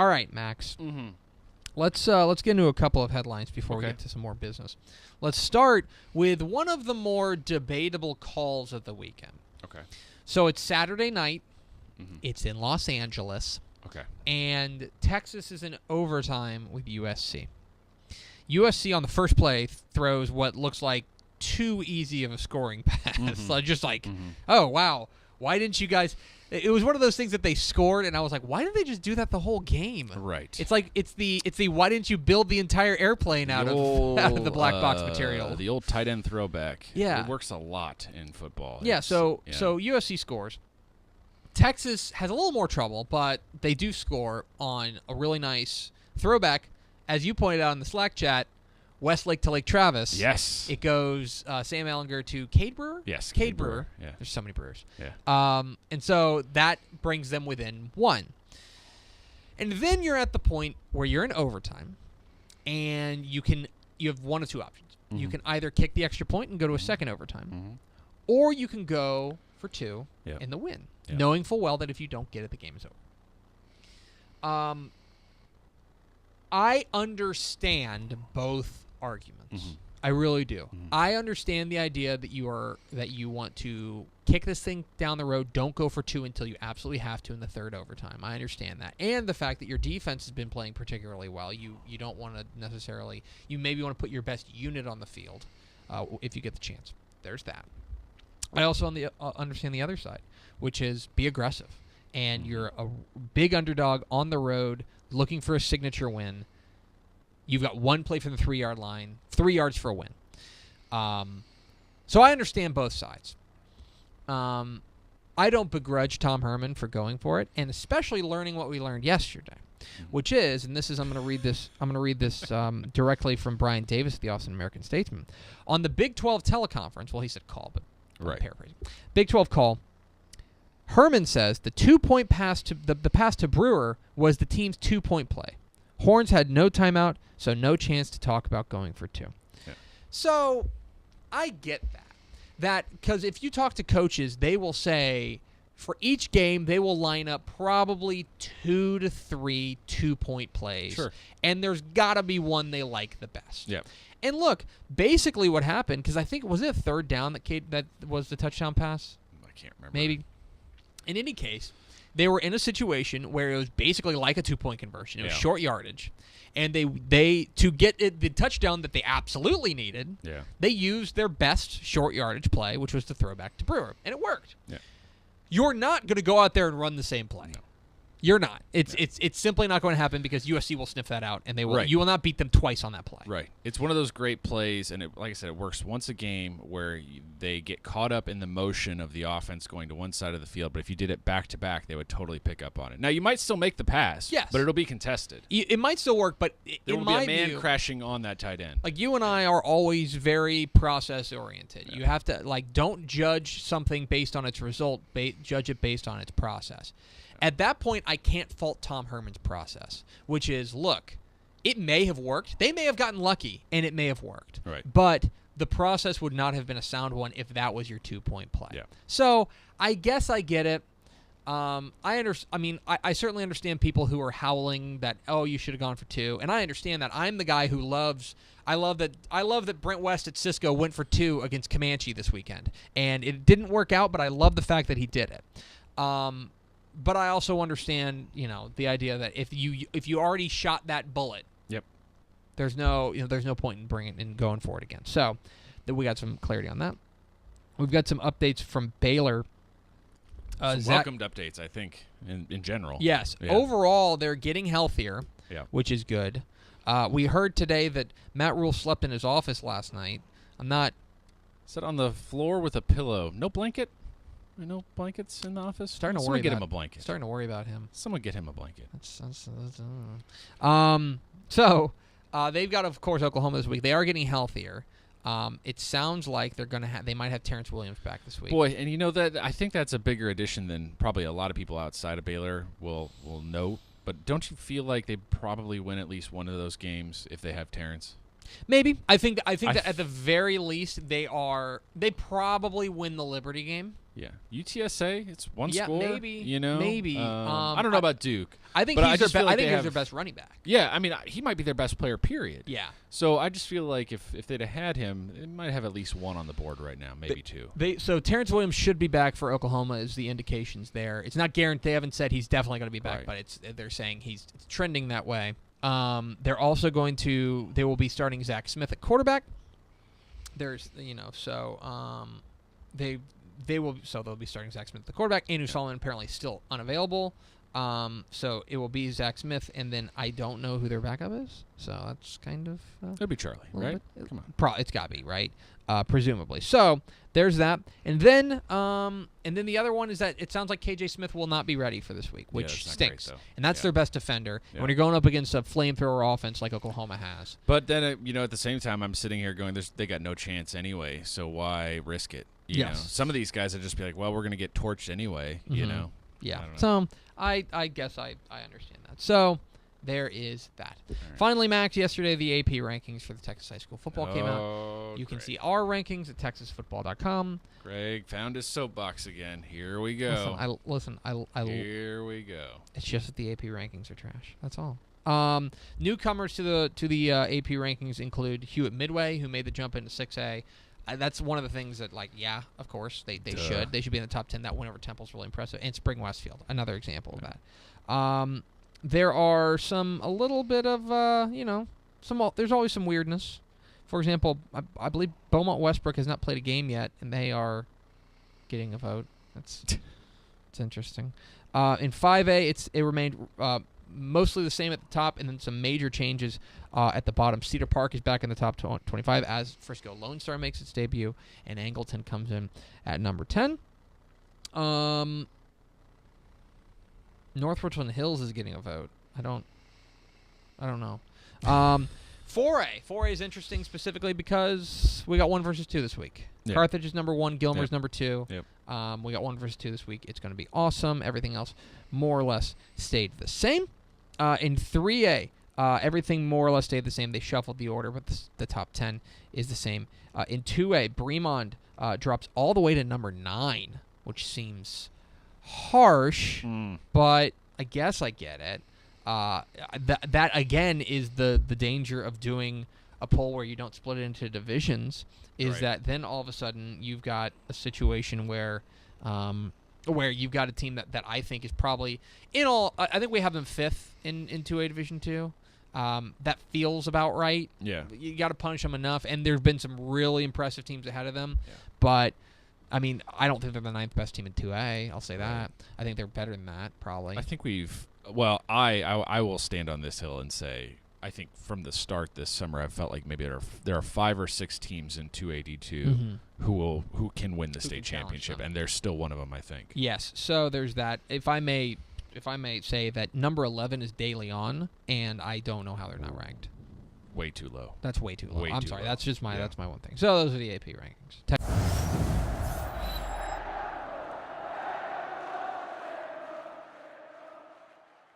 All right, Max. Mm-hmm. Let's get into a couple of headlines before we get to some more business. Let's start with one of the more debatable calls of the weekend. Okay. So it's Saturday night. Mm-hmm. It's in Los Angeles. Okay. And Texas is in overtime with USC. USC on the first play throws what looks like too easy of a scoring pass. Mm-hmm. Oh, wow. Why didn't you guys... It was one of those things that they scored, and I was like, why did they just do that the whole game? Right. It's like it's the why didn't you build the entire airplane out of the black box material? The old tight end throwback. Yeah. It works a lot in football. Yeah, so USC scores. Texas has a little more trouble, but they do score on a really nice throwback. As you pointed out in the Slack chat, Westlake to Lake Travis. Yes. It goes Sam Ellinger to Cade Brewer? Yes. Cade Brewer. Yeah. There's so many Brewers. Yeah. And so that brings them within one. And then you're at the point where you're in overtime, and you have one of two options. Mm-hmm. You can either kick the extra point and go to a second overtime, Mm-hmm. or you can go for two Yep. in the win, Yep. knowing full well that if you don't get it, the game is over. I understand both arguments. Mm-hmm. I really do. Mm-hmm. I understand the idea that you want to kick this thing down the road. Don't go for two until you absolutely have to in the third overtime. I understand that, and the fact that your defense has been playing particularly well. You don't want to necessarily. You maybe want to put your best unit on the field if you get the chance. There's that. I also understand the other side, which is be aggressive, and you're a big underdog on the road looking for a signature win. You've got one play from the 3-yard line, 3 yards for a win. So I understand both sides. I don't begrudge Tom Herman for going for it, and especially learning what we learned yesterday, which is, and this is I'm going to read this directly from Brian Davis of the Austin American Statesman on the Big 12 teleconference. Well, he said call, but I'm paraphrasing. Big 12 call. Herman says the 2-point pass to the pass to Brewer was the team's 2-point play. Horns had no timeout, so no chance to talk about going for two. Yeah. So I get that because if you talk to coaches, they will say for each game they will line up probably 2 to 3 2-point plays. Sure. And there's got to be one they like the best. Yeah. And look, basically what happened, because I think, was it a third down that was the touchdown pass? I can't remember. Maybe. In any case, they were in a situation where it was basically like a 2-point conversion. It was short yardage. And they to get the touchdown that they absolutely needed, they used their best short yardage play, which was to throw back to Brewer. And it worked. Yeah. You're not going to go out there and run the same play. No. You're not. It's simply not going to happen because USC will sniff that out, and they will. Right. You will not beat them twice on that play. Right. It's one of those great plays, and like I said, it works once a game where they get caught up in the motion of the offense going to one side of the field. But if you did it back to back, they would totally pick up on it. Now you might still make the pass, yes, but it'll be contested. It might still work, but there in will my be a man view, crashing on that tight end. Like you and I are always very process oriented. Yeah. You have to don't judge something based on its result. Judge it based on its process. At that point, I can't fault Tom Herman's process, which is, look, it may have worked. They may have gotten lucky, and it may have worked. Right. But the process would not have been a sound one if that was your 2-point play. Yeah. So I guess I get it. I certainly understand people who are howling that, oh, you should have gone for two, and I understand that. I'm the guy who I love that Brent West at Cisco went for two against Comanche this weekend, and it didn't work out, but I love the fact that he did it. But I also understand, the idea that if you already shot that bullet, there's no point in bringing and going for it again. So, we got some clarity on that. We've got some updates from Baylor. Some welcomed updates, I think, in general. Yes. Yeah. Overall, they're getting healthier, which is good. We heard today that Matt Rule slept in his office last night. Sat on the floor with a pillow. No blanket? No blankets in the office? Starting to Someone worry get about him a blanket. Starting to worry about him. Someone get him a blanket. So they've got, of course, Oklahoma this week. They are getting healthier. It sounds like they might have Terrence Williams back this week. Boy, and that I think that's a bigger addition than probably a lot of people outside of Baylor will know. But don't you feel like they probably win at least one of those games if they have Terrence? Maybe. I think that at the very least they probably win the Liberty game. Yeah, UTSA. It's one Yeah, score. maybe. You know, Maybe. I don't know about Duke. I think but he's I just their feel like I think they he's their have- best running back. Yeah, I mean, he might be their best player. Period. Yeah. So I just feel like if they'd have had him, it might have at least one on the board right now, maybe two. So Terrence Williams should be back for Oklahoma. Is the indications there? It's not guaranteed. They haven't said he's definitely going to be back, Right. but they're saying it's trending that way. They're also they will be starting Zach Smith at quarterback. There's they'll be starting Zach Smith at the quarterback. Andrew Solomon apparently still unavailable. So it will be Zach Smith, and then I don't know who their backup is. So that's kind of It'll be Charlie, right? Come on. It's got to be right, presumably. So there's that, and then the other one is that it sounds like KJ Smith will not be ready for this week, which that's not stinks. great, though. And that's Yeah. their best defender. Yeah. And when you're going up against a flamethrower offense like Oklahoma has, But then, at the same time, I'm sitting here going, they got no chance anyway, so why risk it? You know? Some of these guys would just be like, well, we're going to get torched anyway, you know? yeah. I don't know. So I guess I understand that. So there is that. Right. Finally, Max, yesterday the AP rankings for the Texas high school football came out. Oh, You can Greg. see our rankings at texasfootball.com. Greg found his soapbox again. Here we go. Listen, Here we go. it's just that the AP rankings are trash. That's all. Newcomers to the AP rankings include Hewitt Midway, who made the jump into 6A. That's one of the things that, of course, they should. They should be in the top 10. That win over Temple's really impressive. And Spring Westfield, another example of that. There are a little bit of, there's always some weirdness. For example, I believe Beaumont Westbrook has not played a game yet, and they are getting a vote. It's interesting. In 5A, it remained mostly the same at the top, and then some major changes at the bottom. Cedar Park is back in the top 25 as Frisco Lone Star makes its debut, and Angleton comes in at number 10. North Richland Hills is getting a vote. I don't know. 4A is interesting specifically because we got 1 versus 2 this week. Yep. Carthage is number 1, Gilmer's Yep. number 2. Yep. We got 1 versus 2 this week. It's going to be awesome. Everything else more or less stayed the same. In 3A, everything more or less stayed the same. They shuffled the order, but the top 10 is the same. In 2A, Bremond drops all the way to number 9, which seems harsh, but I guess I get it. That again is the danger of doing a poll where you don't split it into divisions. Is Right. that then all of a sudden you've got a situation where you've got a team that I think is probably I think we have them 5th in 2A Division 2. That feels about right. Yeah. You got to punish them enough, and there's been some really impressive teams ahead of them. Yeah. But I mean, I don't think they're the 9th best team in 2A. I'll say that. I think they're better than that, probably. I think I will stand on this hill and say, I think from the start this summer, I've felt like maybe there are 5 or 6 teams in 2AD2 who can win the state can challenge championship, them. and they're still one of them, I think. Yes. So there's that. If I may say that number 11 is De Leon, and I don't know how they're not ranked. Way too low. That's way too low. Way I'm too sorry. low. That's just Yeah. that's my one thing. So those are the AP rankings.